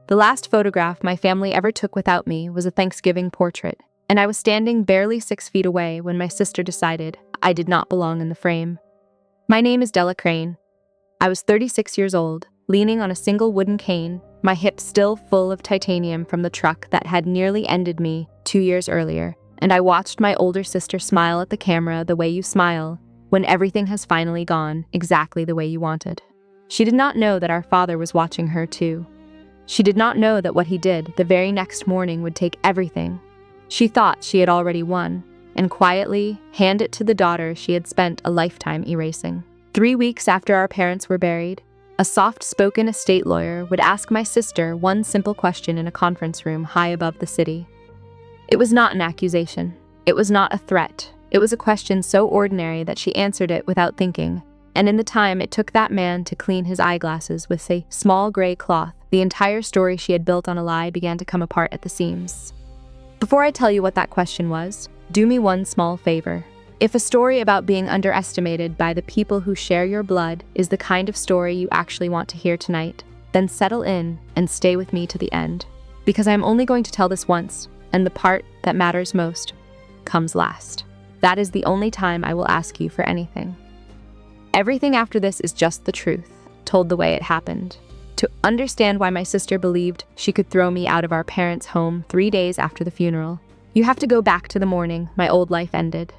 The last photograph my family ever took without me was a Thanksgiving portrait, and I was standing barely 6 feet away when my sister decided I did not belong in the frame. My name is Della Crane. I was 36 years old, leaning on a single wooden cane, my hips still full of titanium from the truck that had nearly ended me 2 years earlier, and I watched my older sister smile at the camera the way you smile when everything has finally gone exactly the way you wanted. She did not know that our father was watching her too. She did not know that what he did the very next morning would take everything. She thought she had already won, and quietly hand it to the daughter she had spent a lifetime erasing. 3 weeks after our parents were buried, a soft-spoken estate lawyer would ask my sister one simple question in a conference room high above the city. It was not an accusation. It was not a threat. It was a question so ordinary that she answered it without thinking, and in the time it took that man to clean his eyeglasses with a small gray cloth, the entire story she had built on a lie began to come apart at the seams. Before I tell you what that question was, do me one small favor. If a story about being underestimated by the people who share your blood is the kind of story you actually want to hear tonight, then settle in and stay with me to the end, because I am only going to tell this once, and the part that matters most comes last. That is the only time I will ask you for anything. Everything after this is just the truth, told the way it happened. To understand why my sister believed she could throw me out of our parents' home 3 days after the funeral, you have to go back to the morning my old life ended.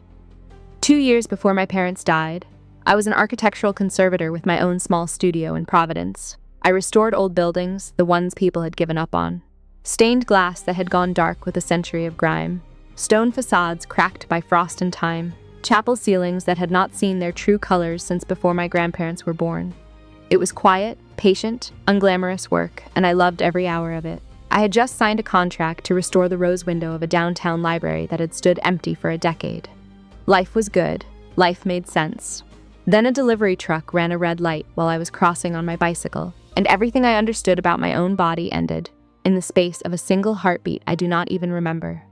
2 years before my parents died, I was an architectural conservator with my own small studio in Providence. I restored old buildings, the ones people had given up on. Stained glass that had gone dark with a century of grime. Stone facades cracked by frost and time. Chapel ceilings that had not seen their true colors since before my grandparents were born. It was quiet, patient, unglamorous work, and I loved every hour of it. I had just signed a contract to restore the rose window of a downtown library that had stood empty for a decade. Life was good. Life made sense. Then a delivery truck ran a red light while I was crossing on my bicycle, and everything I understood about my own body ended in the space of a single heartbeat I do not even remember.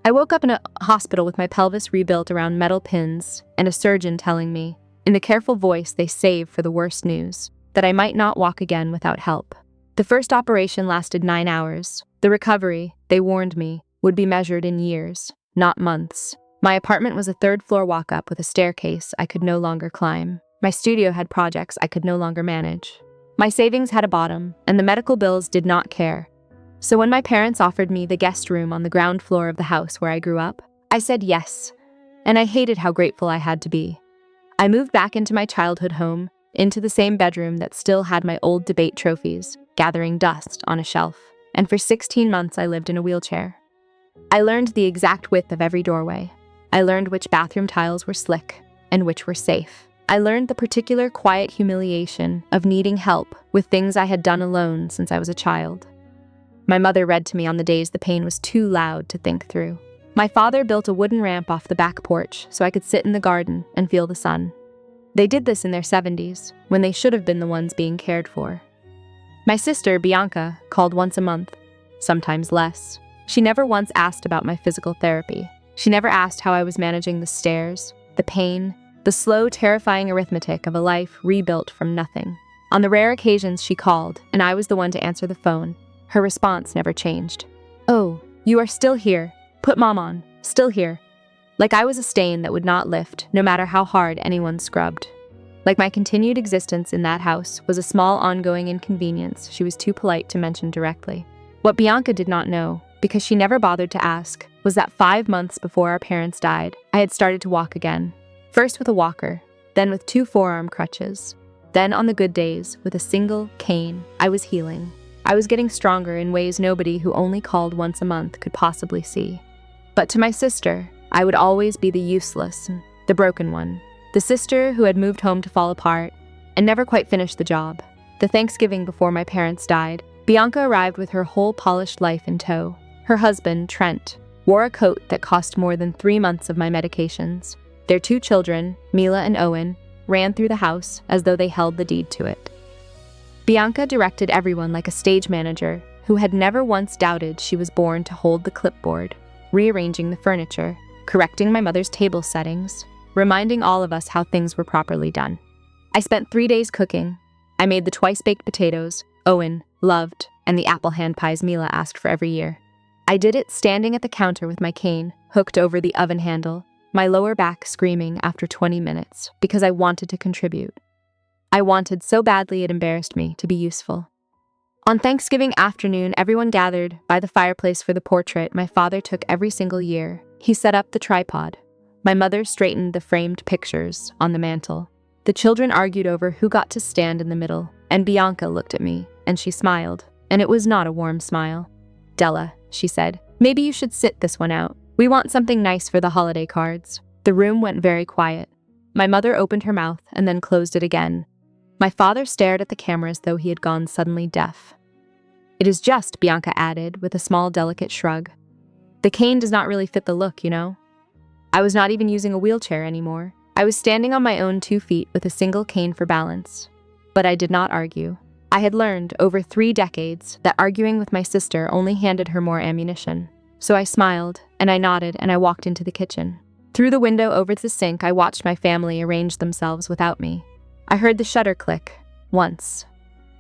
I woke up in a hospital with my pelvis rebuilt around metal pins and a surgeon telling me, in the careful voice they save for the worst news, that I might not walk again without help. The first operation lasted 9 hours. The recovery, they warned me, would be measured in years, not months. My apartment was a 3rd-floor walk-up with a staircase I could no longer climb. My studio had projects I could no longer manage. My savings had a bottom, and the medical bills did not care. So when my parents offered me the guest room on the ground floor of the house where I grew up, I said yes, and I hated how grateful I had to be. I moved back into my childhood home, into the same bedroom that still had my old debate trophies, gathering dust on a shelf, and for 16 months I lived in a wheelchair. I learned the exact width of every doorway. I learned which bathroom tiles were slick and which were safe. I learned the particular quiet humiliation of needing help with things I had done alone since I was a child. My mother read to me on the days the pain was too loud to think through. My father built a wooden ramp off the back porch so I could sit in the garden and feel the sun. They did this in their 70s, when they should have been the ones being cared for. My sister, Bianca, called once a month, sometimes less. She never once asked about my physical therapy. She never asked how I was managing the stairs, the pain, the slow, terrifying arithmetic of a life rebuilt from nothing. On the rare occasions she called, and I was the one to answer the phone, her response never changed. "Oh, you are still here. Put Mom on. Still here." Like I was a stain that would not lift, no matter how hard anyone scrubbed. Like my continued existence in that house was a small ongoing inconvenience she was too polite to mention directly. What Bianca did not know, because she never bothered to ask, was that 5 months before our parents died, I had started to walk again. First with a walker, then with 2 forearm crutches. Then on the good days, with a single cane, I was healing. I was getting stronger in ways nobody who only called once a month could possibly see. But to my sister, I would always be the useless, the broken one. The sister who had moved home to fall apart and never quite finished the job. The Thanksgiving before my parents died, Bianca arrived with her whole polished life in tow. Her husband, Trent, wore a coat that cost more than 3 months of my medications. Their 2 children, Mila and Owen, ran through the house as though they held the deed to it. Bianca directed everyone like a stage manager who had never once doubted she was born to hold the clipboard, rearranging the furniture, correcting my mother's table settings, reminding all of us how things were properly done. I spent 3 days cooking. I made the twice-baked potatoes Owen loved, and the apple hand pies Mila asked for every year. I did it standing at the counter with my cane hooked over the oven handle, my lower back screaming after 20 minutes because I wanted to contribute. I wanted so badly it embarrassed me to be useful. On Thanksgiving afternoon, everyone gathered by the fireplace for the portrait my father took every single year. He set up the tripod. My mother straightened the framed pictures on the mantel. The children argued over who got to stand in the middle, and Bianca looked at me, and she smiled, and it was not a warm smile. "Della," she said, "maybe you should sit this one out. We want something nice for the holiday cards." The room went very quiet. My mother opened her mouth and then closed it again. My father stared at the camera as though he had gone suddenly deaf. "It is just," Bianca added, with a small, delicate shrug. "The cane does not really fit the look, you know." I was not even using a wheelchair anymore. I was standing on my own 2 feet with a single cane for balance. But I did not argue. I had learned, over 3 decades, that arguing with my sister only handed her more ammunition. So I smiled, and I nodded, and I walked into the kitchen. Through the window over the sink, I watched my family arrange themselves without me. I heard the shutter click. Once.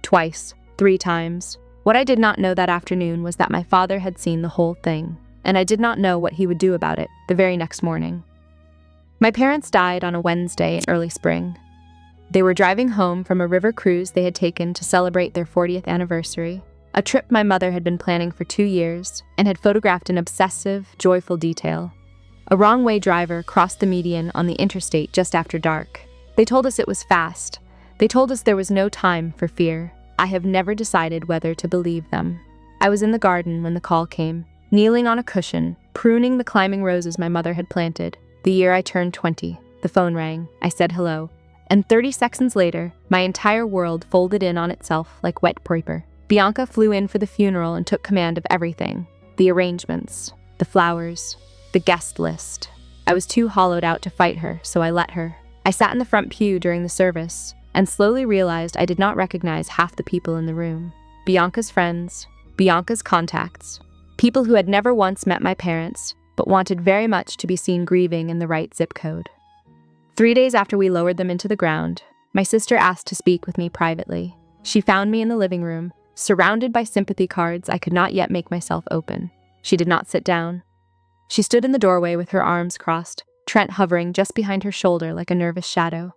Twice. 3 times. What I did not know that afternoon was that my father had seen the whole thing, and I did not know what he would do about it the very next morning. My parents died on a Wednesday in early spring. They were driving home from a river cruise they had taken to celebrate their 40th anniversary, a trip my mother had been planning for 2 years and had photographed in obsessive, joyful detail. A wrong-way driver crossed the median on the interstate just after dark. They told us it was fast. They told us there was no time for fear. I have never decided whether to believe them. I was in the garden when the call came, kneeling on a cushion, pruning the climbing roses my mother had planted. The year I turned 20, the phone rang. I said hello, and 30 seconds later, my entire world folded in on itself like wet paper. Bianca flew in for the funeral and took command of everything. The arrangements, the flowers, the guest list. I was too hollowed out to fight her, so I let her. I sat in the front pew during the service and slowly realized I did not recognize half the people in the room. Bianca's friends, Bianca's contacts, people who had never once met my parents, but wanted very much to be seen grieving in the right zip code. 3 days after we lowered them into the ground, my sister asked to speak with me privately. She found me in the living room, surrounded by sympathy cards I could not yet make myself open. She did not sit down. She stood in the doorway with her arms crossed, Trent hovering just behind her shoulder like a nervous shadow.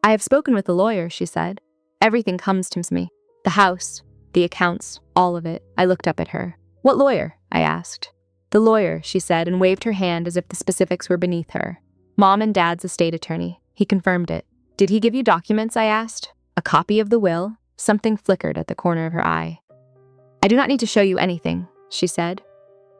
"I have spoken with the lawyer," she said. "Everything comes to me. The house, the accounts, all of it." I looked up at her. "What lawyer?" I asked. "The lawyer," she said, and waved her hand as if the specifics were beneath her. "Mom and Dad's estate attorney." He confirmed it. "Did he give you documents?" I asked. "A copy of the will?" Something flickered at the corner of her eye. "I do not need to show you anything," she said.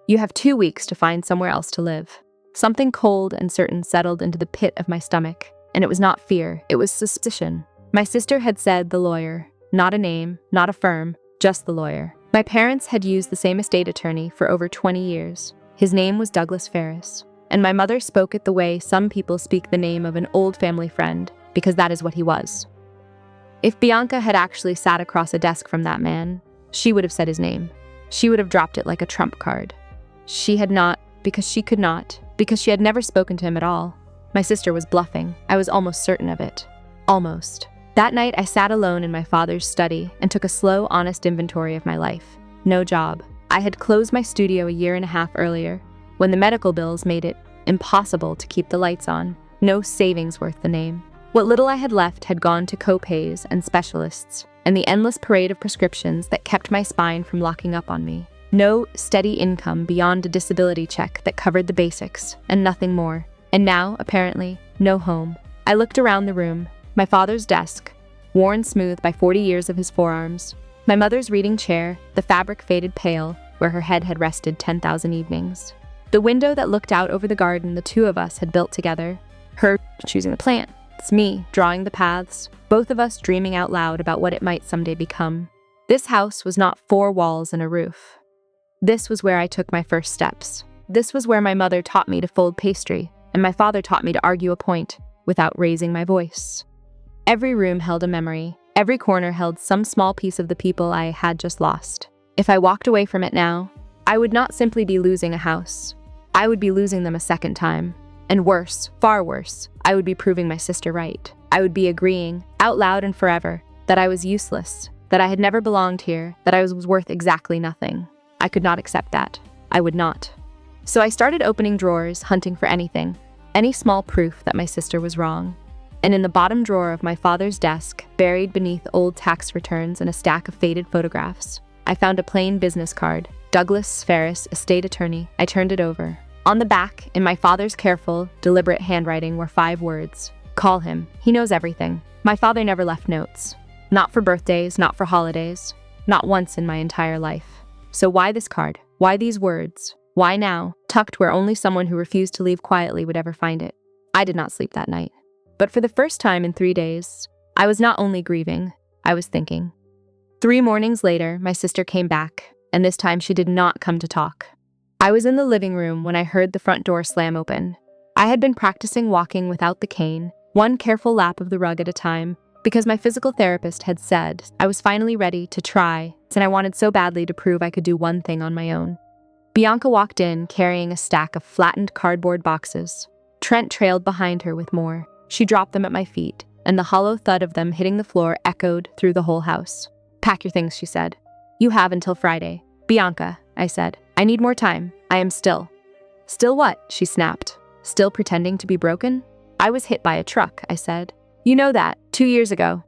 "You have 2 weeks to find somewhere else to live." Something cold and certain settled into the pit of my stomach, and it was not fear, it was suspicion. My sister had said the lawyer, not a name, not a firm, just the lawyer. My parents had used the same estate attorney for over 20 years. His name was Douglas Ferris, and my mother spoke it the way some people speak the name of an old family friend, because that is what he was. If Bianca had actually sat across a desk from that man, she would have said his name. She would have dropped it like a trump card. She had not, because she could not, because she had never spoken to him at all. My sister was bluffing. I was almost certain of it. Almost. That night, I sat alone in my father's study and took a slow, honest inventory of my life. No job. I had closed my studio a year and a half earlier, when the medical bills made it impossible to keep the lights on. No savings worth the name. What little I had left had gone to co-pays and specialists, and the endless parade of prescriptions that kept my spine from locking up on me. No steady income beyond a disability check that covered the basics, and nothing more. And now, apparently, no home. I looked around the room. My father's desk, worn smooth by 40 years of his forearms. My mother's reading chair, the fabric faded pale, where her head had rested 10,000 evenings. The window that looked out over the garden the two of us had built together. Her choosing the plants, me drawing the paths, both of us dreaming out loud about what it might someday become. This house was not 4 walls and a roof. This was where I took my first steps. This was where my mother taught me to fold pastry, and my father taught me to argue a point without raising my voice. Every room held a memory. Every corner held some small piece of the people I had just lost. If I walked away from it now, I would not simply be losing a house. I would be losing them a second time. And worse, far worse, I would be proving my sister right. I would be agreeing, out loud and forever, that I was useless, that I had never belonged here, that I was worth exactly nothing. I could not accept that. I would not. So I started opening drawers, hunting for anything, any small proof that my sister was wrong. And in the bottom drawer of my father's desk, buried beneath old tax returns and a stack of faded photographs, I found a plain business card, Douglas Ferris, estate attorney. I turned it over. On the back, in my father's careful, deliberate handwriting, were 5 words. Call him. He knows everything. My father never left notes. Not for birthdays, not for holidays. Not once in my entire life. So why this card? Why these words? Why now, tucked where only someone who refused to leave quietly would ever find it? I did not sleep that night. But for the first time in 3 days, I was not only grieving, I was thinking. 3 mornings later, my sister came back, and this time she did not come to talk. I was in the living room when I heard the front door slam open. I had been practicing walking without the cane, one careful lap of the rug at a time, because my physical therapist had said I was finally ready to try, and I wanted so badly to prove I could do one thing on my own. Bianca walked in, carrying a stack of flattened cardboard boxes. Trent trailed behind her with more. She dropped them at my feet, and the hollow thud of them hitting the floor echoed through the whole house. Pack your things, she said. You have until Friday. Bianca, I said. I need more time. I am still. Still what? She snapped. Still pretending to be broken? I was hit by a truck, I said. You know that, 2 years ago.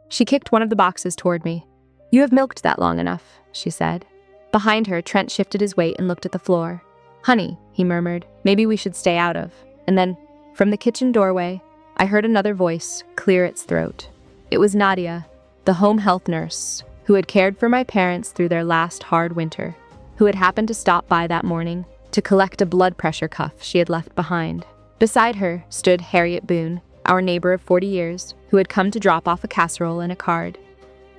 She kicked one of the boxes toward me. You have milked that long enough, she said. Behind her, Trent shifted his weight and looked at the floor. Honey, he murmured, maybe we should stay out of. And then, from the kitchen doorway, I heard another voice clear its throat. It was Nadia, the home health nurse, who had cared for my parents through their last hard winter, who had happened to stop by that morning to collect a blood pressure cuff she had left behind. Beside her stood Harriet Boone, our neighbor of 40 years, who had come to drop off a casserole and a card.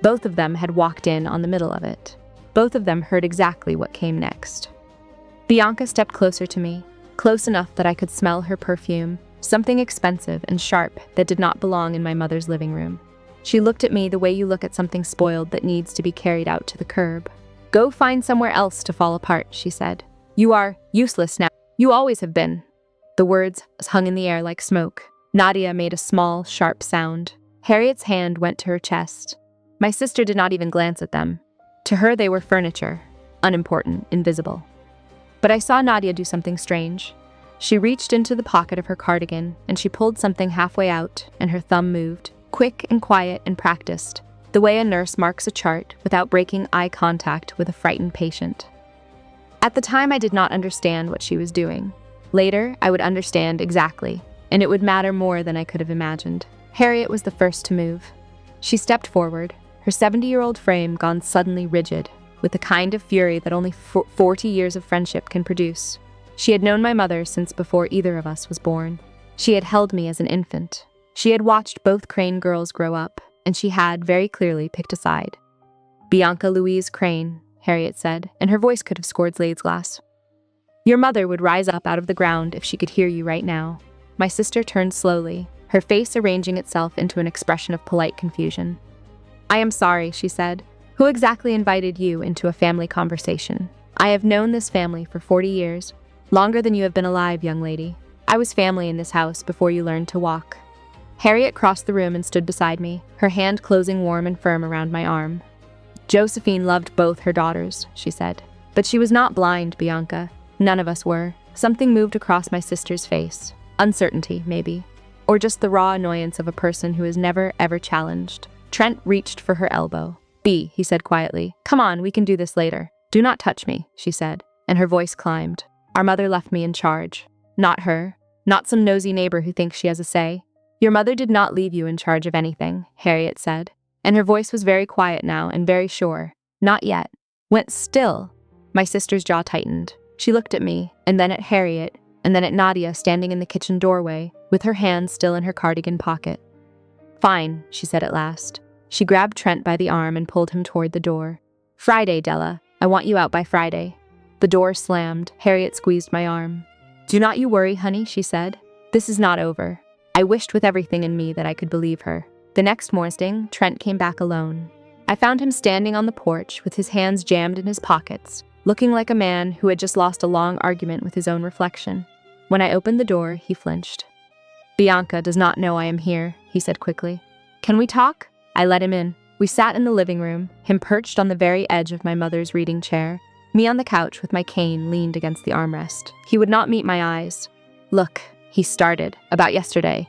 Both of them had walked in on the middle of it. Both of them heard exactly what came next. Bianca stepped closer to me, close enough that I could smell her perfume, something expensive and sharp that did not belong in my mother's living room. She looked at me the way you look at something spoiled that needs to be carried out to the curb. Go find somewhere else to fall apart, she said. You are useless now. You always have been. The words hung in the air like smoke. Nadia made a small, sharp sound. Harriet's hand went to her chest. My sister did not even glance at them. To her, they were furniture, unimportant, invisible. But I saw Nadia do something strange. She reached into the pocket of her cardigan, and she pulled something halfway out, and her thumb moved, quick and quiet and practiced, the way a nurse marks a chart without breaking eye contact with a frightened patient. At the time, I did not understand what she was doing. Later, I would understand exactly, and it would matter more than I could have imagined. Harriet was the first to move. She stepped forward, her 70-year-old frame gone suddenly rigid, with the kind of fury that only 40 years of friendship can produce. She had known my mother since before either of us was born. She had held me as an infant. She had watched both Crane girls grow up, and she had, very clearly, picked a side. Bianca Louise Crane, Harriet said, and her voice could have scored Slade's glass. Your mother would rise up out of the ground if she could hear you right now. My sister turned slowly, her face arranging itself into an expression of polite confusion. I am sorry, she said. Who exactly invited you into a family conversation? I have known this family for 40 years, longer than you have been alive, young lady. I was family in this house before you learned to walk. Harriet crossed the room and stood beside me, her hand closing warm and firm around my arm. Josephine loved both her daughters, she said. But she was not blind, Bianca. None of us were. Something moved across my sister's face. Uncertainty, maybe. Or just the raw annoyance of a person who is never, ever challenged. Trent reached for her elbow. B, he said quietly. Come on, we can do this later. Do not touch me, she said, and her voice climbed. Our mother left me in charge. Not her. Not some nosy neighbor who thinks she has a say. Your mother did not leave you in charge of anything, Harriet said, and her voice was very quiet now and very sure. Not yet. Went still. My sister's jaw tightened. She looked at me, and then at Harriet, and then at Nadia standing in the kitchen doorway, with her hand still in her cardigan pocket. Fine, she said at last. She grabbed Trent by the arm and pulled him toward the door. Friday, Della. I want you out by Friday. The door slammed. Harriet squeezed my arm. Do not you worry, honey, she said. This is not over. I wished with everything in me that I could believe her. The next morning, Trent came back alone. I found him standing on the porch with his hands jammed in his pockets, looking like a man who had just lost a long argument with his own reflection. When I opened the door, he flinched. Bianca does not know I am here, he said quickly. Can we talk? I let him in. We sat in the living room, him perched on the very edge of my mother's reading chair, me on the couch with my cane leaned against the armrest. He would not meet my eyes. "Look," he started, "about yesterday.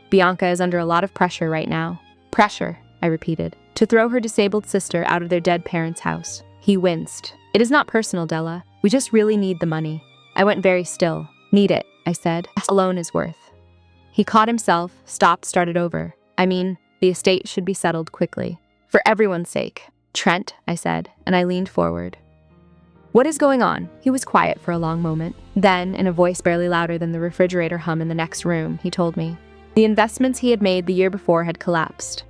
Bianca is under a lot of pressure right now." "Pressure," I repeated, "to throw her disabled sister out of their dead parents' house." He winced. "It is not personal, Della. We just really need the money." I went very still. "Need it," I said. "That alone is worth." He caught himself, stopped, started over. "I mean, the estate should be settled quickly. For everyone's sake." "Trent," I said, and I leaned forward. "What is going on?" He was quiet for a long moment. Then, in a voice barely louder than the refrigerator hum in the next room, he told me. The investments he had made the year before had collapsed.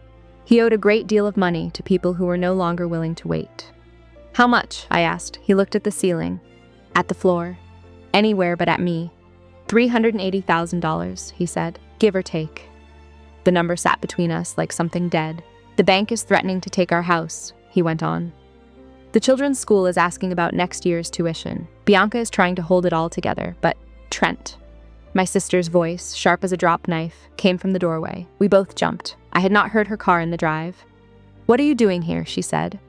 He owed a great deal of money to people who were no longer willing to wait. "How much?" I asked. He looked at the ceiling, at the floor, anywhere but at me. $380,000, he said, "give or take." The number sat between us like something dead. "The bank is threatening to take our house," he went on. "The children's school is asking about next year's tuition. Bianca is trying to hold it all together, but Trent." My sister's voice, sharp as a drop knife, came from the doorway. We both jumped. I had not heard her car in the drive. "What are you doing here?" she said.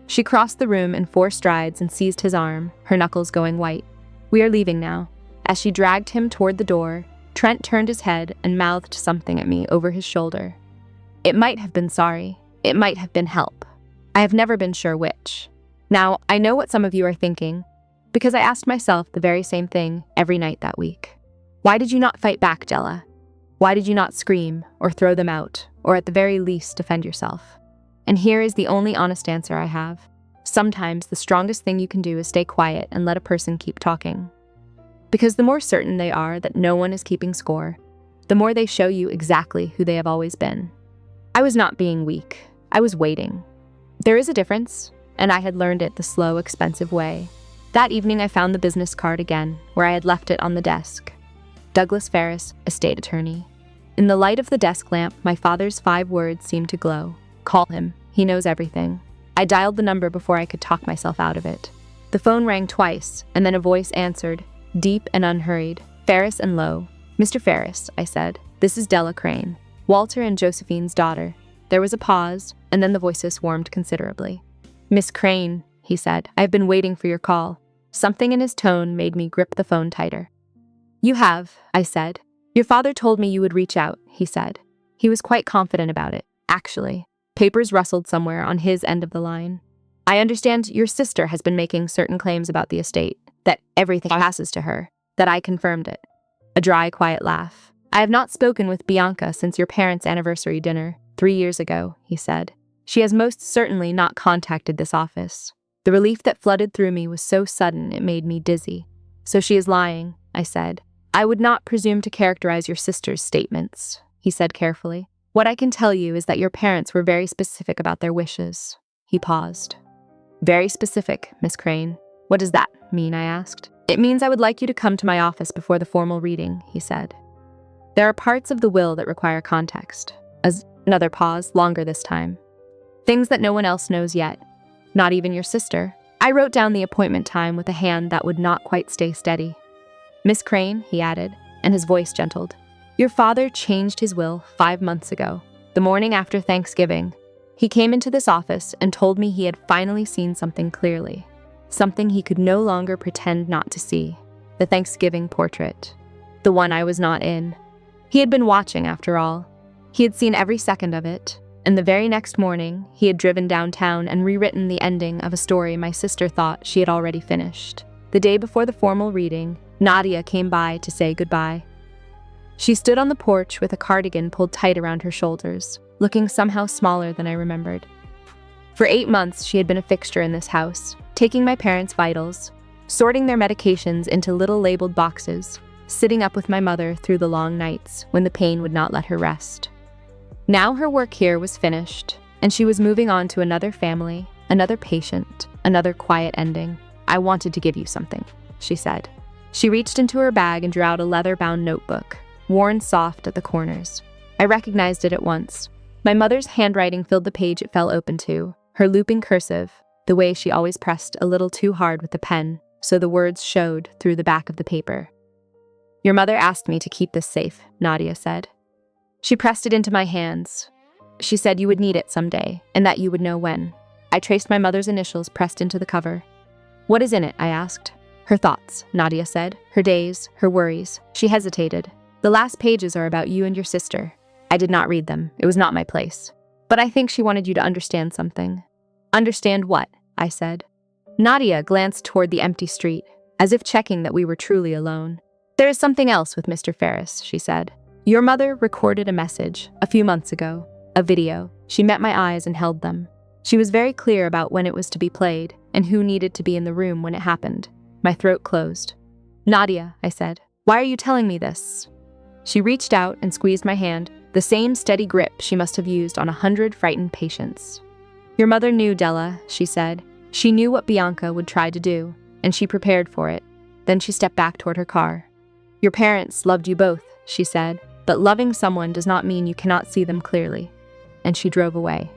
She crossed the room in 4 strides and seized his arm, her knuckles going white. "We are leaving now." As she dragged him toward the door, Trent turned his head and mouthed something at me over his shoulder. It might have been sorry. It might have been help. I have never been sure which. Now, I know what some of you are thinking, because I asked myself the very same thing every night that week. Why did you not fight back, Della? Why did you not scream, or throw them out, or at the very least defend yourself? And here is the only honest answer I have. Sometimes the strongest thing you can do is stay quiet and let a person keep talking. Because the more certain they are that no one is keeping score, the more they show you exactly who they have always been. I was not being weak. I was waiting. There is a difference, and I had learned it the slow, expensive way. That evening I found the business card again, where I had left it on the desk. Douglas Ferris, estate attorney. In the light of the desk lamp, my father's 5 words seemed to glow. "Call him. He knows everything." I dialed the number before I could talk myself out of it. The phone rang twice, and then a voice answered, deep and unhurried, Ferris and low. "Mr. Ferris," I said, "this is Della Crane, Walter and Josephine's daughter." There was a pause, and then the voices warmed considerably. "Miss Crane," he said, "I have been waiting for your call." Something in his tone made me grip the phone tighter. "You have," I said. "Your father told me you would reach out," he said. He was quite confident about it, actually. Papers rustled somewhere on his end of the line. "I understand your sister has been making certain claims about the estate, that everything passes to her, that I confirmed it." A dry, quiet laugh. "I have not spoken with Bianca since your parents' anniversary dinner, 3 years ago," he said. "She has most certainly not contacted this office." The relief that flooded through me was so sudden it made me dizzy. "So she is lying," I said. "I would not presume to characterize your sister's statements," he said carefully. "What I can tell you is that your parents were very specific about their wishes." He paused. "Very specific, Miss Crane. What does that mean?" I asked. "It means I would like you to come to my office before the formal reading," he said. "There are parts of the will that require context." Another pause, longer this time. "Things that no one else knows yet. Not even your sister." I wrote down the appointment time with a hand that would not quite stay steady. "Miss Crane," he added, and his voice gentled. "Your father changed his will 5 months ago, the morning after Thanksgiving. He came into this office and told me he had finally seen something clearly. Something he could no longer pretend not to see. The Thanksgiving portrait. The one I was not in. He had been watching, after all. He had seen every second of it, and the very next morning, he had driven downtown and rewritten the ending of a story my sister thought she had already finished. The day before the formal reading, Nadia came by to say goodbye. She stood on the porch with a cardigan pulled tight around her shoulders, looking somehow smaller than I remembered. For 8 months, she had been a fixture in this house, taking my parents' vitals, sorting their medications into little labeled boxes, sitting up with my mother through the long nights when the pain would not let her rest. Now her work here was finished, and she was moving on to another family, another patient, another quiet ending. "I wanted to give you something," she said. She reached into her bag and drew out a leather-bound notebook, worn soft at the corners. I recognized it at once. My mother's handwriting filled the page it fell open to, her looping cursive, the way she always pressed a little too hard with the pen, so the words showed through the back of the paper. "Your mother asked me to keep this safe," Nadia said. She pressed it into my hands. She said you would need it someday, and that you would know when. I traced my mother's initials pressed into the cover. What is in it? I asked. Her thoughts, Nadia said. Her days, her worries. She hesitated. The last pages are about you and your sister. I did not read them. It was not my place. But I think she wanted you to understand something. Understand what? I said. Nadia glanced toward the empty street, as if checking that we were truly alone. There is something else with Mr. Ferris, she said. Your mother recorded a message a few months ago, a video. She met my eyes and held them. She was very clear about when it was to be played and who needed to be in the room when it happened. My throat closed. Nadia, I said, why are you telling me this? She reached out and squeezed my hand, the same steady grip she must have used on 100 frightened patients. Your mother knew, Della, she said. She knew what Bianca would try to do, and she prepared for it. Then she stepped back toward her car. Your parents loved you both, she said, but loving someone does not mean you cannot see them clearly. And she drove away.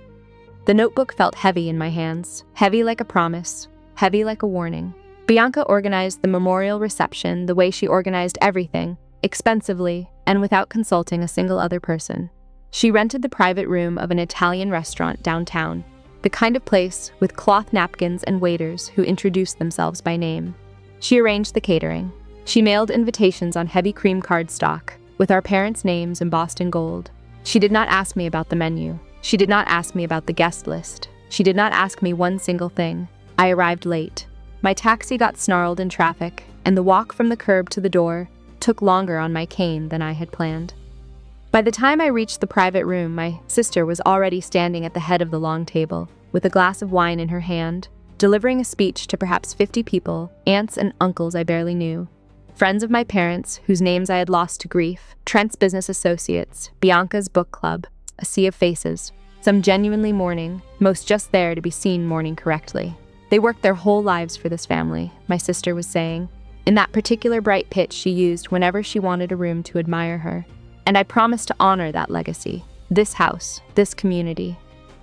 The notebook felt heavy in my hands, heavy like a promise, heavy like a warning. Bianca organized the memorial reception the way she organized everything, expensively and without consulting a single other person. She rented the private room of an Italian restaurant downtown, the kind of place with cloth napkins and waiters who introduced themselves by name. She arranged the catering. She mailed invitations on heavy cream cardstock, with our parents' names embossed in gold. She did not ask me about the menu. She did not ask me about the guest list. She did not ask me one single thing. I arrived late. My taxi got snarled in traffic, and the walk from the curb to the door took longer on my cane than I had planned. By the time I reached the private room, my sister was already standing at the head of the long table, with a glass of wine in her hand, delivering a speech to perhaps 50 people, aunts and uncles I barely knew, friends of my parents whose names I had lost to grief, Trent's business associates, Bianca's book club, a sea of faces, some genuinely mourning, most just there to be seen mourning correctly. They worked their whole lives for this family, my sister was saying, in that particular bright pitch she used whenever she wanted a room to admire her. And I promised to honor that legacy, this house, this community,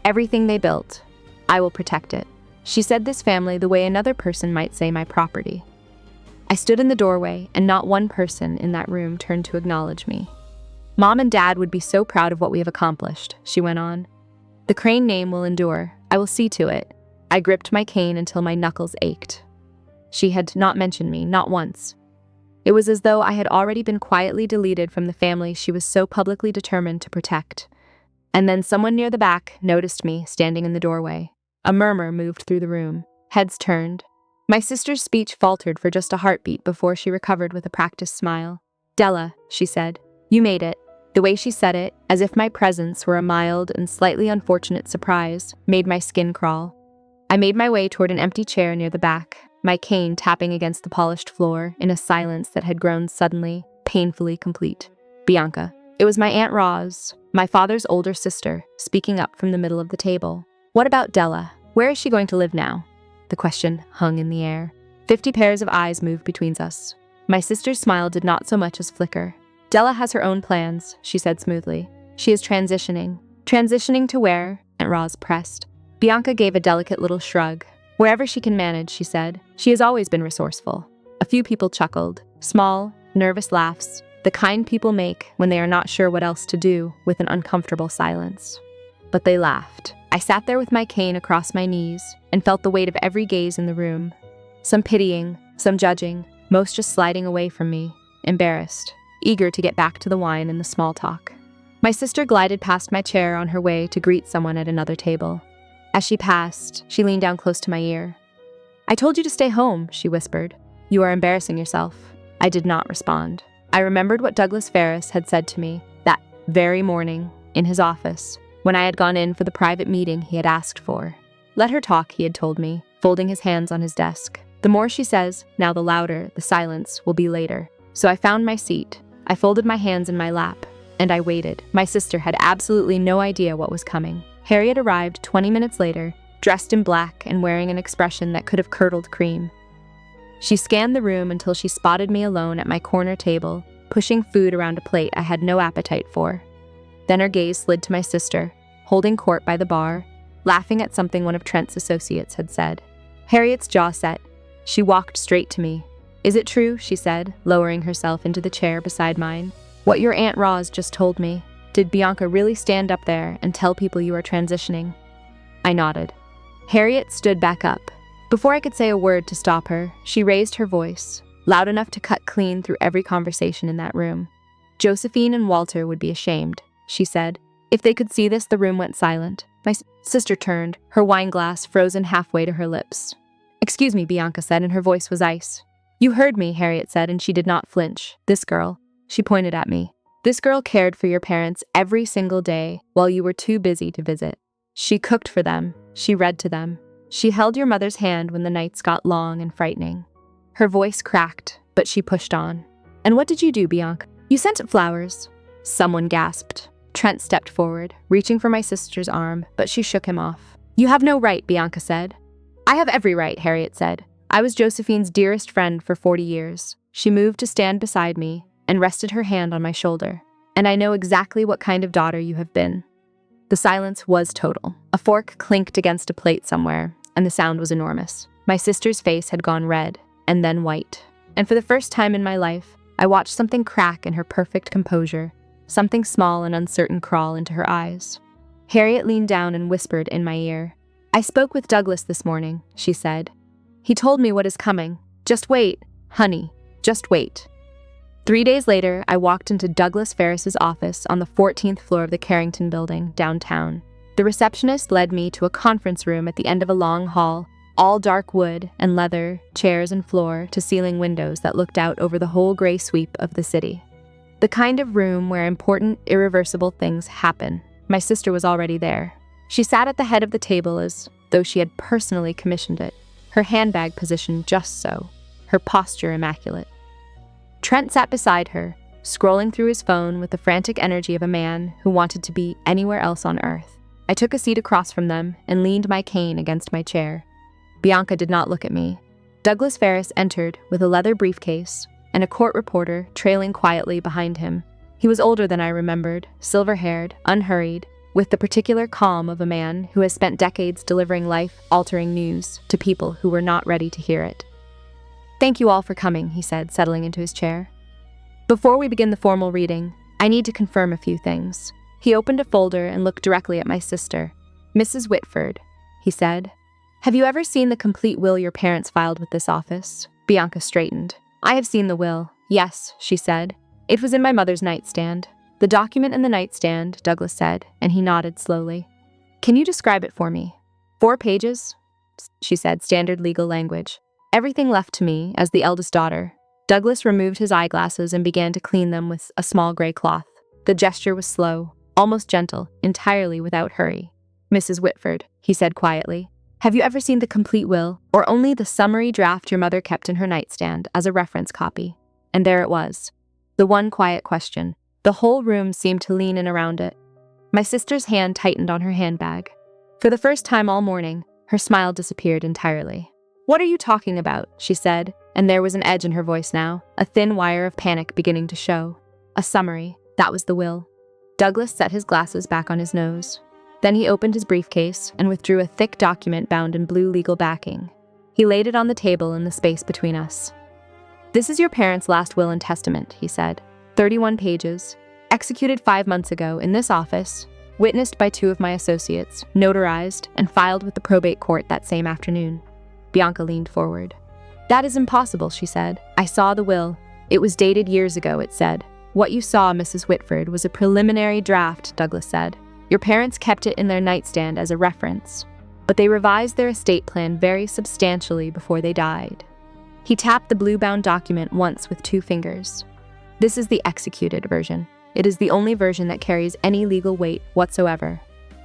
everything they built. I will protect it. She said this family the way another person might say my property. I stood in the doorway, and not one person in that room turned to acknowledge me. Mom and Dad would be so proud of what we have accomplished, she went on. The Crane name will endure. I will see to it. I gripped my cane until my knuckles ached. She had not mentioned me, not once. It was as though I had already been quietly deleted from the family she was so publicly determined to protect. And then someone near the back noticed me standing in the doorway. A murmur moved through the room. Heads turned. My sister's speech faltered for just a heartbeat before she recovered with a practiced smile. Della, she said, you made it. The way she said it, as if my presence were a mild and slightly unfortunate surprise, made my skin crawl. I made my way toward an empty chair near the back, my cane tapping against the polished floor in a silence that had grown suddenly, painfully complete. Bianca. It was my Aunt Roz, my father's older sister, speaking up from the middle of the table. What about Della? Where is she going to live now? The question hung in the air. 50 pairs of eyes moved between us. My sister's smile did not so much as flicker. Della has her own plans, she said smoothly. She is transitioning. Transitioning to where? Aunt Roz pressed. Bianca gave a delicate little shrug. Wherever she can manage, she said. She has always been resourceful. A few people chuckled. Small, nervous laughs, the kind people make when they are not sure what else to do with an uncomfortable silence. But they laughed. I sat there with my cane across my knees and felt the weight of every gaze in the room. Some pitying, some judging, most just sliding away from me, embarrassed, eager to get back to the wine and the small talk. My sister glided past my chair on her way to greet someone at another table. As she passed, she leaned down close to my ear. I told you to stay home, she whispered. You are embarrassing yourself. I did not respond. I remembered what Douglas Ferris had said to me that very morning in his office when I had gone in for the private meeting he had asked for. Let her talk, he had told me, folding his hands on his desk. The more she says, now the louder the silence will be later. So I found my seat. I folded my hands in my lap, and I waited. My sister had absolutely no idea what was coming. Harriet arrived 20 minutes later, dressed in black and wearing an expression that could have curdled cream. She scanned the room until she spotted me alone at my corner table, pushing food around a plate I had no appetite for. Then her gaze slid to my sister, holding court by the bar, laughing at something one of Trent's associates had said. Harriet's jaw set. She walked straight to me. Is it true, she said, lowering herself into the chair beside mine, what your Aunt Roz just told me? Did Bianca really stand up there and tell people you are transitioning? I nodded. Harriet stood back up. Before I could say a word to stop her, she raised her voice, loud enough to cut clean through every conversation in that room. Josephine and Walter would be ashamed, she said. If they could see this, the room went silent. My sister turned, her wine glass frozen halfway to her lips. Excuse me, Bianca said, and her voice was ice. You heard me, Harriet said, and she did not flinch. This girl, she pointed at me. This girl cared for your parents every single day while you were too busy to visit. She cooked for them. She read to them. She held your mother's hand when the nights got long and frightening. Her voice cracked, but she pushed on. And what did you do, Bianca? You sent flowers. Someone gasped. Trent stepped forward, reaching for my sister's arm, but she shook him off. You have no right, Bianca said. I have every right, Harriet said. I was Josephine's dearest friend for 40 years. She moved to stand beside me and rested her hand on my shoulder. And I know exactly what kind of daughter you have been. The silence was total. A fork clinked against a plate somewhere, and the sound was enormous. My sister's face had gone red, and then white. And for the first time in my life, I watched something crack in her perfect composure, something small and uncertain crawl into her eyes. Harriet leaned down and whispered in my ear. I spoke with Douglas this morning, she said. He told me what is coming. Just wait, honey, just wait. 3 days later, I walked into Douglas Ferris's office on the 14th floor of the Carrington building, downtown. The receptionist led me to a conference room at the end of a long hall, all dark wood and leather, chairs and floor-to-ceiling windows that looked out over the whole gray sweep of the city. The kind of room where important, irreversible things happen. My sister was already there. She sat at the head of the table as though she had personally commissioned it, her handbag positioned just so, her posture immaculate. Trent sat beside her, scrolling through his phone with the frantic energy of a man who wanted to be anywhere else on earth. I took a seat across from them and leaned my cane against my chair. Bianca did not look at me. Douglas Ferris entered with a leather briefcase and a court reporter trailing quietly behind him. He was older than I remembered, silver-haired, unhurried, with the particular calm of a man who has spent decades delivering life-altering news to people who were not ready to hear it. Thank you all for coming, he said, settling into his chair. Before we begin the formal reading, I need to confirm a few things. He opened a folder and looked directly at my sister. Mrs. Whitford, he said, have you ever seen the complete will your parents filed with this office? Bianca straightened. I have seen the will. Yes, she said. It was in my mother's nightstand. The document in the nightstand, Douglas said, and he nodded slowly. Can you describe it for me? 4 pages, she said, standard legal language. Everything left to me as the eldest daughter. Douglas removed his eyeglasses and began to clean them with a small gray cloth. The gesture was slow, almost gentle, entirely without hurry. Mrs. Whitford, he said quietly, have you ever seen the complete will, or only the summary draft your mother kept in her nightstand as a reference copy? And there it was. The one quiet question. The whole room seemed to lean in around it. My sister's hand tightened on her handbag. For the first time all morning, her smile disappeared entirely. What are you talking about? She said, and there was an edge in her voice now, a thin wire of panic beginning to show. A summary. That was the will. Douglas set his glasses back on his nose. Then he opened his briefcase and withdrew a thick document bound in blue legal backing. He laid it on the table in the space between us. This is your parents' last will and testament, he said. 31 pages, executed 5 months ago in this office, witnessed by 2 of my associates, notarized, and filed with the probate court that same afternoon. Bianca leaned forward. That is impossible, she said. I saw the will. It was dated years ago, it said. What you saw, Mrs. Whitford, was a preliminary draft, Douglas said. Your parents kept it in their nightstand as a reference, but they revised their estate plan very substantially before they died. He tapped the blue-bound document once with 2 fingers. This is the executed version. It is the only version that carries any legal weight whatsoever.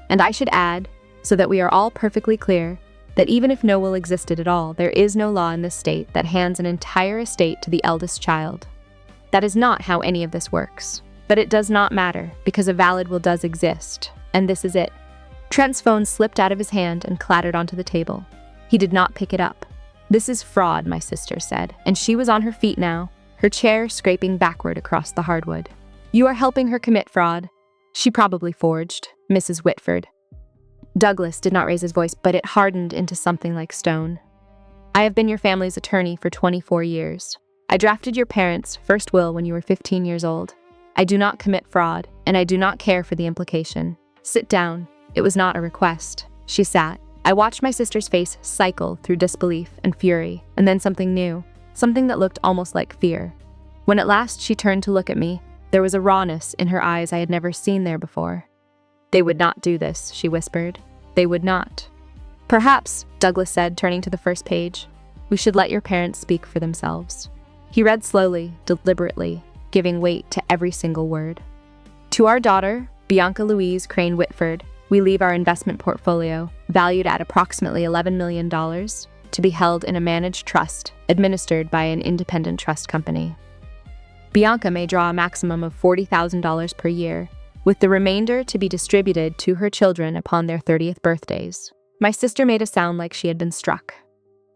And I should add, so that we are all perfectly clear, that even if no will existed at all, there is no law in this state that hands an entire estate to the eldest child. That is not how any of this works. But it does not matter, because a valid will does exist, and this is it. Trent's phone slipped out of his hand and clattered onto the table. He did not pick it up. This is fraud, my sister said, and she was on her feet now, her chair scraping backward across the hardwood. You are helping her commit fraud. She probably forged, Mrs. Whitford. Douglas did not raise his voice, but it hardened into something like stone. I have been your family's attorney for 24 years. I drafted your parents' first will when you were 15 years old. I do not commit fraud, and I do not care for the implication. Sit down. It was not a request. She sat. I watched my sister's face cycle through disbelief and fury, and then something new, something that looked almost like fear. When at last she turned to look at me, there was a rawness in her eyes I had never seen there before. They would not do this, she whispered. They would not. Perhaps, Douglas said, turning to the first page, we should let your parents speak for themselves. He read slowly, deliberately, giving weight to every single word. To our daughter, Bianca Louise Crane Whitford, we leave our investment portfolio, valued at approximately $11 million, to be held in a managed trust administered by an independent trust company. Bianca may draw a maximum of $40,000 per year, with the remainder to be distributed to her children upon their 30th birthdays. My sister made a sound like she had been struck.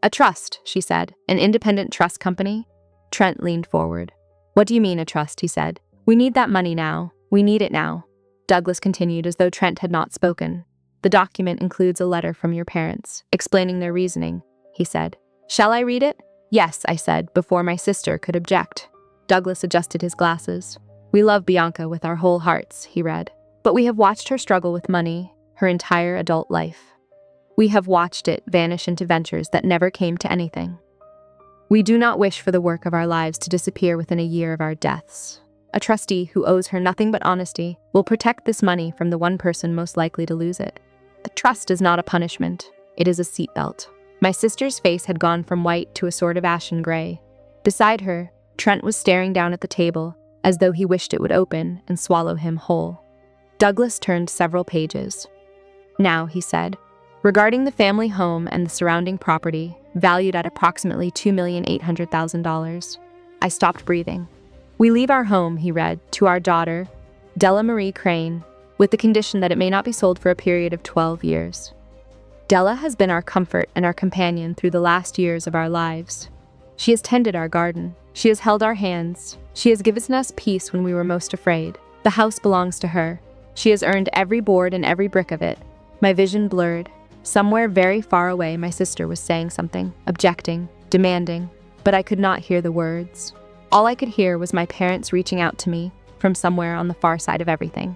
A trust, she said. An independent trust company? Trent leaned forward. What do you mean, a trust? He said. We need that money now. We need it now. Douglas continued as though Trent had not spoken. The document includes a letter from your parents, explaining their reasoning, he said. Shall I read it? Yes, I said, before my sister could object. Douglas adjusted his glasses. We love Bianca with our whole hearts, he read. But we have watched her struggle with money her entire adult life. We have watched it vanish into ventures that never came to anything. We do not wish for the work of our lives to disappear within a year of our deaths. A trustee who owes her nothing but honesty will protect this money from the one person most likely to lose it. A trust is not a punishment. It is a seatbelt. My sister's face had gone from white to a sort of ashen gray. Beside her, Trent was staring down at the table, as though he wished it would open and swallow him whole. Douglas turned several pages. Now, he said, regarding the family home and the surrounding property, valued at approximately $2,800,000, I stopped breathing. We leave our home, he read, to our daughter, Della Marie Crane, with the condition that it may not be sold for a period of 12 years. Della has been our comfort and our companion through the last years of our lives. She has tended our garden. She has held our hands. She has given us peace when we were most afraid. The house belongs to her. She has earned every board and every brick of it. My vision blurred. Somewhere very far away, my sister was saying something, objecting, demanding, but I could not hear the words. All I could hear was my parents reaching out to me from somewhere on the far side of everything.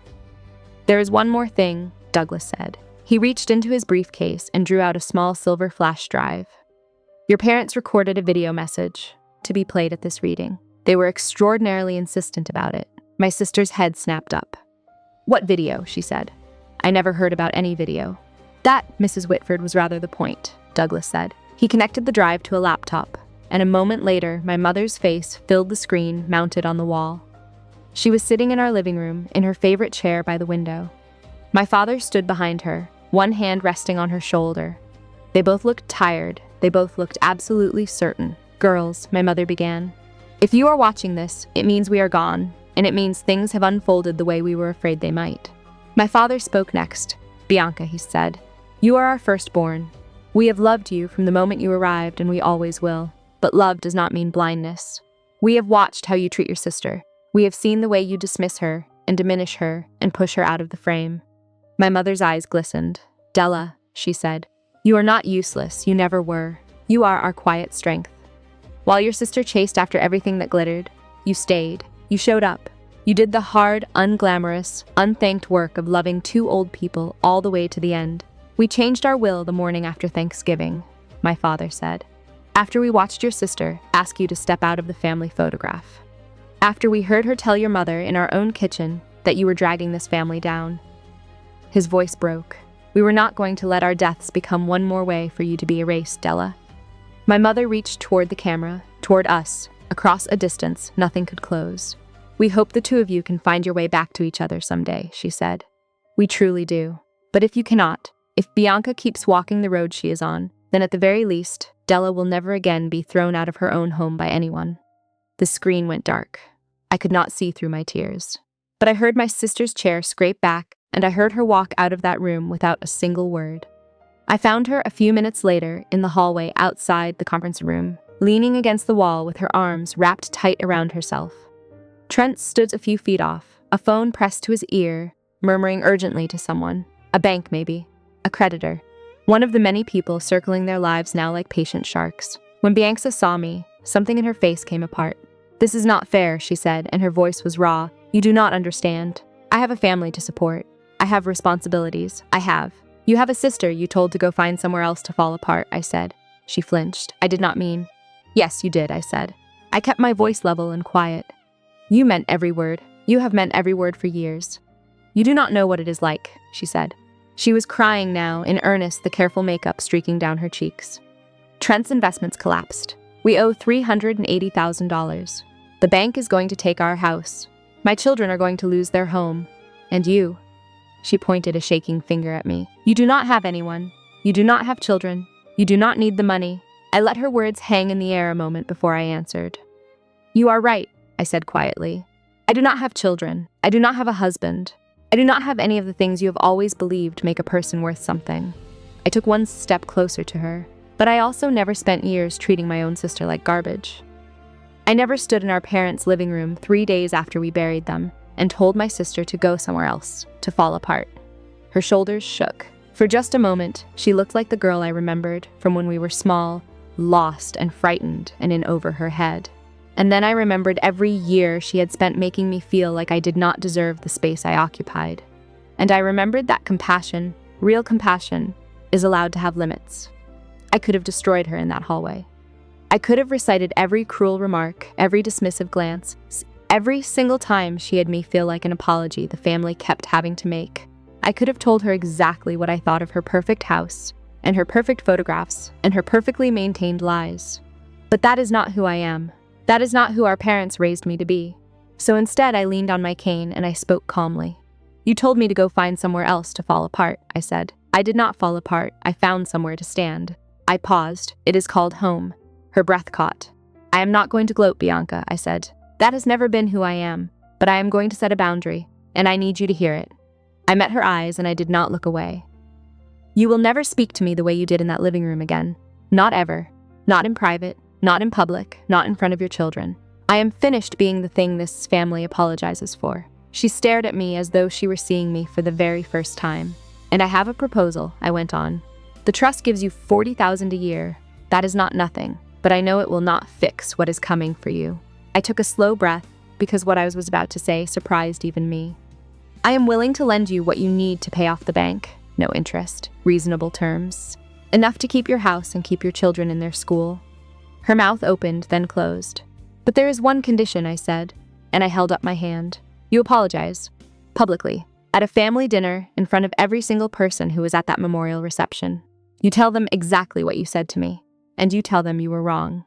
There is one more thing, Douglas said. He reached into his briefcase and drew out a small silver flash drive. Your parents recorded a video message to be played at this reading. They were extraordinarily insistent about it. My sister's head snapped up. What video? She said. I never heard about any video. That, Mrs. Whitford, was rather the point, Douglas said. He connected the drive to a laptop, and a moment later, my mother's face filled the screen mounted on the wall. She was sitting in our living room, in her favorite chair by the window. My father stood behind her, one hand resting on her shoulder. They both looked tired. They both looked absolutely certain. Girls, my mother began. If you are watching this, it means we are gone, and it means things have unfolded the way we were afraid they might. My father spoke next. Bianca, he said, you are our firstborn. We have loved you from the moment you arrived, and we always will. But love does not mean blindness. We have watched how you treat your sister. We have seen the way you dismiss her, and diminish her, and push her out of the frame. My mother's eyes glistened. Della, she said, you are not useless. You never were. You are our quiet strength. While your sister chased after everything that glittered, you stayed. You showed up. You did the hard, unglamorous, unthanked work of loving two old people all the way to the end. We changed our will the morning after Thanksgiving, my father said. After we watched your sister ask you to step out of the family photograph. After we heard her tell your mother in our own kitchen that you were dragging this family down. His voice broke. We were not going to let our deaths become one more way for you to be erased, Della. My mother reached toward the camera, toward us. Across a distance, nothing could close. We hope the two of you can find your way back to each other someday, she said. We truly do. But if you cannot, if Bianca keeps walking the road she is on, then at the very least, Della will never again be thrown out of her own home by anyone. The screen went dark. I could not see through my tears. But I heard my sister's chair scrape back, and I heard her walk out of that room without a single word. I found her a few minutes later in the hallway outside the conference room, leaning against the wall with her arms wrapped tight around herself. Trent stood a few feet off, a phone pressed to his ear, murmuring urgently to someone. A bank, maybe. A creditor. One of the many people circling their lives now like patient sharks. When Bianca saw me, something in her face came apart. This is not fair, she said, and her voice was raw. You do not understand. I have a family to support. I have responsibilities. You have a sister you told to go find somewhere else to fall apart, I said. She flinched. I did not mean. Yes, you did, I said. I kept my voice level and quiet. You meant every word. You have meant every word for years. You do not know what it is like, she said. She was crying now, in earnest, the careful makeup streaking down her cheeks. Trent's investments collapsed. We owe $380,000. The bank is going to take our house. My children are going to lose their home. And you. She pointed a shaking finger at me. You do not have anyone. You do not have children. You do not need the money. I let her words hang in the air a moment before I answered. You are right, I said quietly. I do not have children. I do not have a husband. I do not have any of the things you have always believed make a person worth something. I took one step closer to her, but I also never spent years treating my own sister like garbage. I never stood in our parents' living room 3 days after we buried them and told my sister to go somewhere else, to fall apart. Her shoulders shook. For just a moment, she looked like the girl I remembered from when we were small, lost and frightened and in over her head. And then I remembered every year she had spent making me feel like I did not deserve the space I occupied. And I remembered that compassion, real compassion, is allowed to have limits. I could have destroyed her in that hallway. I could have recited every cruel remark, every dismissive glance, every single time she had me feel like an apology the family kept having to make. I could have told her exactly what I thought of her perfect house, and her perfect photographs, and her perfectly maintained lies. But that is not who I am. That is not who our parents raised me to be. So instead, I leaned on my cane and I spoke calmly. You told me to go find somewhere else to fall apart, I said. I did not fall apart. I found somewhere to stand. I paused. It is called home. Her breath caught. I am not going to gloat, Bianca, I said. That has never been who I am, but I am going to set a boundary, and I need you to hear it. I met her eyes and I did not look away. You will never speak to me the way you did in that living room again. Not ever. Not in private. Not in public, not in front of your children. I am finished being the thing this family apologizes for. She stared at me as though she were seeing me for the very first time. And I have a proposal, I went on. The trust gives you $40,000 a year. That is not nothing, but I know it will not fix what is coming for you. I took a slow breath because what I was about to say surprised even me. I am willing to lend you what you need to pay off the bank. No interest, reasonable terms. Enough to keep your house and keep your children in their school. Her mouth opened, then closed. But there is one condition, I said, and I held up my hand. You apologize. Publicly. At a family dinner, in front of every single person who was at that memorial reception. You tell them exactly what you said to me, and you tell them you were wrong.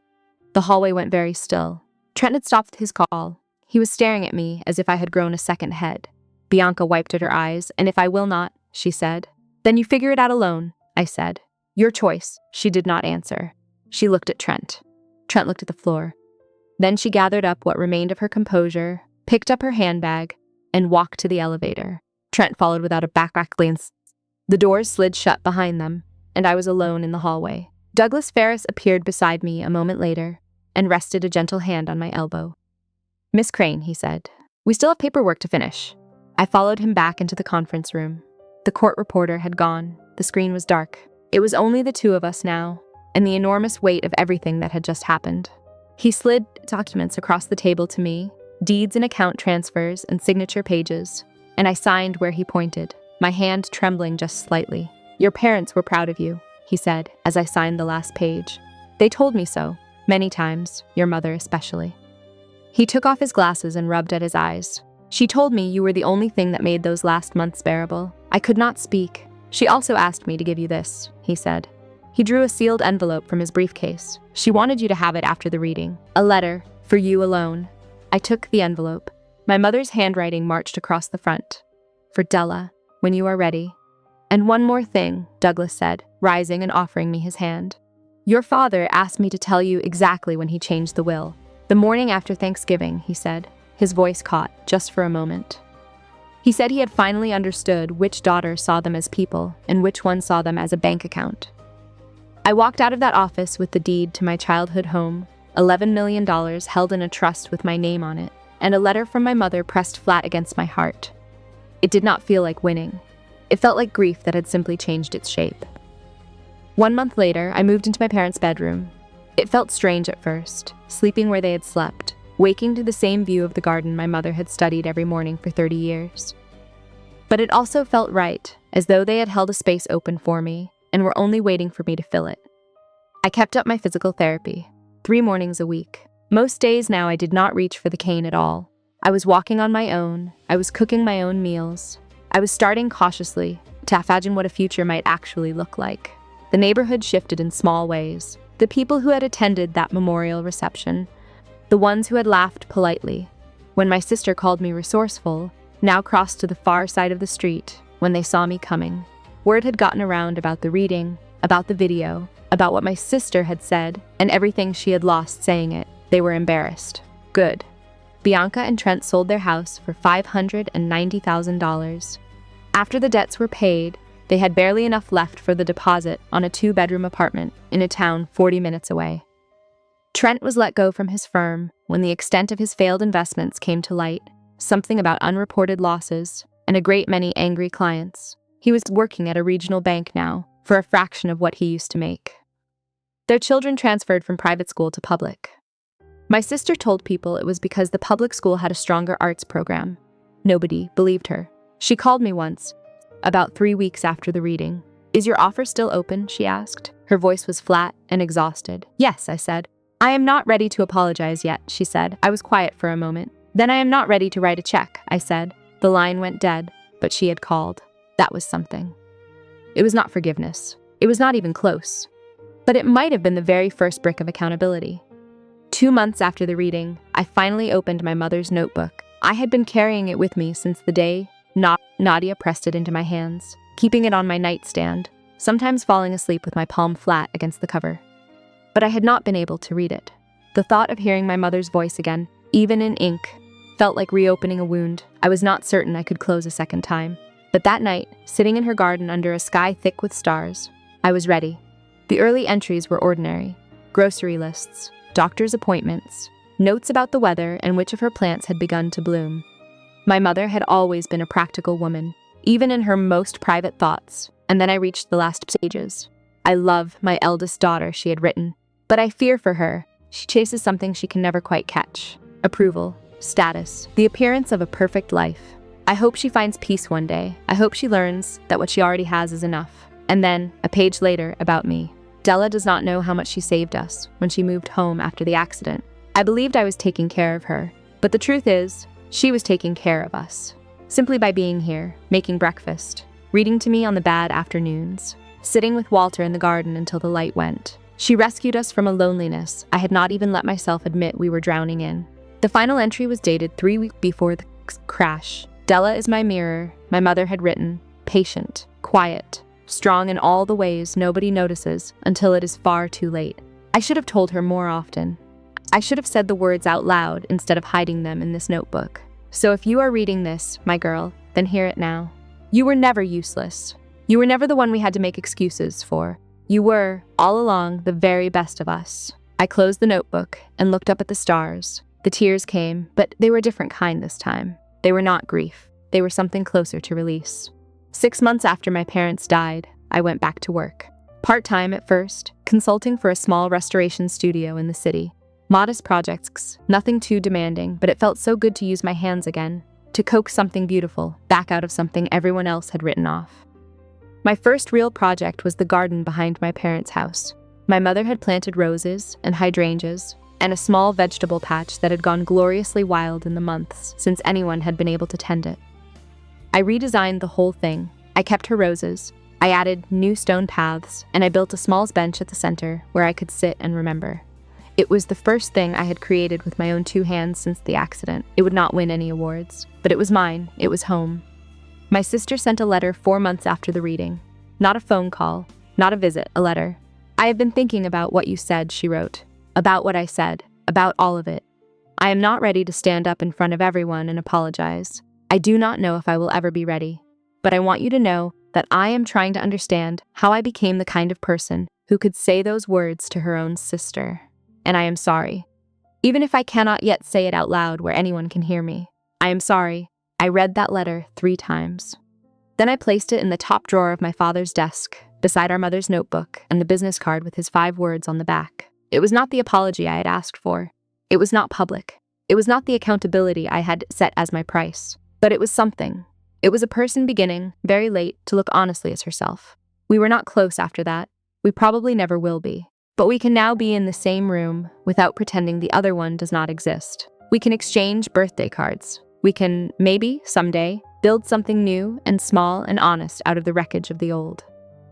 The hallway went very still. Trent had stopped his call. He was staring at me as if I had grown a second head. Bianca wiped at her eyes, and if I will not, she said. Then you figure it out alone, I said. Your choice. She did not answer. She looked at Trent. Trent looked at the floor. Then she gathered up what remained of her composure, picked up her handbag, and walked to the elevator. Trent followed without a back glance. The doors slid shut behind them, and I was alone in the hallway. Douglas Ferris appeared beside me a moment later and rested a gentle hand on my elbow. Miss Crane, he said, we still have paperwork to finish. I followed him back into the conference room. The court reporter had gone. The screen was dark. It was only the two of us now, and the enormous weight of everything that had just happened. He slid documents across the table to me, deeds and account transfers and signature pages, and I signed where he pointed, my hand trembling just slightly. Your parents were proud of you, he said as I signed the last page. They told me so, many times, your mother especially. He took off his glasses and rubbed at his eyes. She told me you were the only thing that made those last months bearable. I could not speak. She also asked me to give you this, he said. He drew a sealed envelope from his briefcase. She wanted you to have it after the reading. A letter, for you alone. I took the envelope. My mother's handwriting marched across the front. For Della, when you are ready. And one more thing, Douglas said, rising and offering me his hand. Your father asked me to tell you exactly when he changed the will. The morning after Thanksgiving, he said. His voice caught, just for a moment. He said he had finally understood which daughter saw them as people and which one saw them as a bank account. I walked out of that office with the deed to my childhood home, $11 million held in a trust with my name on it, and a letter from my mother pressed flat against my heart. It did not feel like winning. It felt like grief that had simply changed its shape. 1 month later, I moved into my parents' bedroom. It felt strange at first, sleeping where they had slept, waking to the same view of the garden my mother had studied every morning for 30 years. But it also felt right, as though they had held a space open for me and were only waiting for me to fill it. I kept up my physical therapy, 3 mornings a week. Most days now I did not reach for the cane at all. I was walking on my own, I was cooking my own meals. I was starting cautiously to imagine what a future might actually look like. The neighborhood shifted in small ways. The people who had attended that memorial reception, the ones who had laughed politely when my sister called me resourceful, now crossed to the far side of the street when they saw me coming. Word had gotten around about the reading, about the video, about what my sister had said, and everything she had lost saying it. They were embarrassed. Good. Bianca and Trent sold their house for $590,000. After the debts were paid, they had barely enough left for the deposit on a 2-bedroom apartment in a town 40 minutes away. Trent was let go from his firm when the extent of his failed investments came to light, something about unreported losses and a great many angry clients. He was working at a regional bank now for a fraction of what he used to make. Their children transferred from private school to public. My sister told people it was because the public school had a stronger arts program. Nobody believed her. She called me once, about 3 weeks after the reading. "Is your offer still open?" she asked. Her voice was flat and exhausted. "Yes," I said. "I am not ready to apologize yet," she said. I was quiet for a moment. "Then I am not ready to write a check," I said. The line went dead, but she had called. That was something. It was not forgiveness. It was not even close. But it might have been the very first brick of accountability. 2 months after the reading, I finally opened my mother's notebook. I had been carrying it with me since the day Nadia pressed it into my hands, keeping it on my nightstand, sometimes falling asleep with my palm flat against the cover. But I had not been able to read it. The thought of hearing my mother's voice again, even in ink, felt like reopening a wound I was not certain I could close a second time. But that night, sitting in her garden under a sky thick with stars, I was ready. The early entries were ordinary. Grocery lists, doctor's appointments, notes about the weather and which of her plants had begun to bloom. My mother had always been a practical woman, even in her most private thoughts, and then I reached the last pages. "I love my eldest daughter," she had written, "but I fear for her. She chases something she can never quite catch. Approval, status, the appearance of a perfect life. I hope she finds peace one day. I hope she learns that what she already has is enough." And then, a page later, about me. "Della does not know how much she saved us when she moved home after the accident. I believed I was taking care of her, but the truth is, she was taking care of us. Simply by being here, making breakfast, reading to me on the bad afternoons, sitting with Walter in the garden until the light went. She rescued us from a loneliness I had not even let myself admit we were drowning in." The final entry was dated 3 weeks before the crash. "Della is my mirror," my mother had written, "patient, quiet, strong in all the ways nobody notices until it is far too late." I should have told her more often. I should have said the words out loud instead of hiding them in this notebook. So if you are reading this, my girl, then hear it now. You were never useless. You were never the one we had to make excuses for. You were, all along, the very best of us. I closed the notebook and looked up at the stars. The tears came, but they were a different kind this time. They were not grief. They were something closer to release. 6 months after my parents died, I went back to work. Part-time at first, consulting for a small restoration studio in the city. Modest projects, nothing too demanding, but it felt so good to use my hands again, to coax something beautiful back out of something everyone else had written off. My first real project was the garden behind my parents' house. My mother had planted roses and hydrangeas, and a small vegetable patch that had gone gloriously wild in the months since anyone had been able to tend it. I redesigned the whole thing. I kept her roses, I added new stone paths, and I built a small bench at the center where I could sit and remember. It was the first thing I had created with my own 2 hands since the accident. It would not win any awards, but it was mine. It was home. My sister sent a letter 4 months after the reading. Not a phone call, not a visit, a letter. "I have been thinking about what you said," she wrote. "About what I said, about all of it. I am not ready to stand up in front of everyone and apologize. I do not know if I will ever be ready. But I want you to know that I am trying to understand how I became the kind of person who could say those words to her own sister. And I am sorry. Even if I cannot yet say it out loud where anyone can hear me. I am sorry. I read that letter 3 times. Then I placed it in the top drawer of my father's desk, beside our mother's notebook and the business card with his 5 words on the back. It was not the apology I had asked for. It was not public. It was not the accountability I had set as my price, but it was something. It was a person beginning, very late, to look honestly as herself. We were not close after that. We probably never will be. But we can now be in the same room without pretending the other one does not exist. We can exchange birthday cards. We can, maybe, someday, build something new and small and honest out of the wreckage of the old.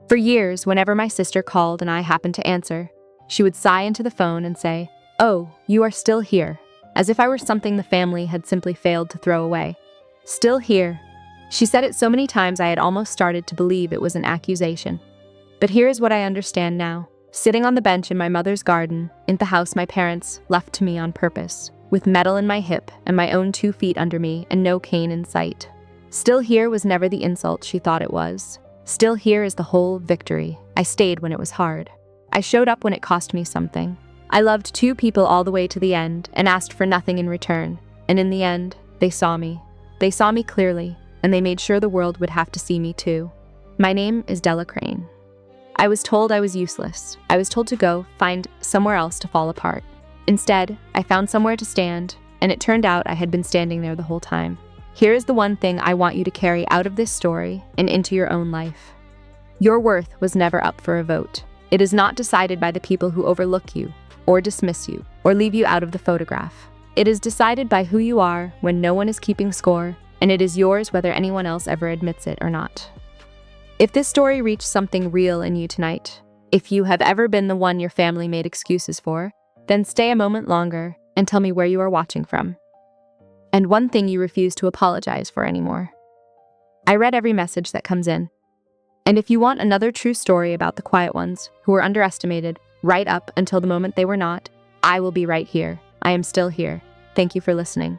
For years, whenever my sister called and I happened to answer, she would sigh into the phone and say, "Oh, you are still here," as if I were something the family had simply failed to throw away. Still here. She said it so many times I had almost started to believe it was an accusation. But here is what I understand now. Sitting on the bench in my mother's garden, in the house my parents left to me on purpose, with metal in my hip and my own 2 feet under me and no cane in sight. Still here was never the insult she thought it was. Still here is the whole victory. I stayed when it was hard. I showed up when it cost me something. I loved 2 people all the way to the end and asked for nothing in return. And in the end, they saw me. They saw me clearly, and they made sure the world would have to see me too. My name is Della Crane. I was told I was useless. I was told to go find somewhere else to fall apart. Instead, I found somewhere to stand, and it turned out I had been standing there the whole time. Here is the one thing I want you to carry out of this story and into your own life. Your worth was never up for a vote. It is not decided by the people who overlook you, or dismiss you, or leave you out of the photograph. It is decided by who you are when no one is keeping score, and it is yours whether anyone else ever admits it or not. If this story reached something real in you tonight, if you have ever been the one your family made excuses for, then stay a moment longer and tell me where you are watching from. And one thing you refuse to apologize for anymore. I read every message that comes in. And if you want another true story about the quiet ones who were underestimated right up until the moment they were not, I will be right here. I am still here. Thank you for listening.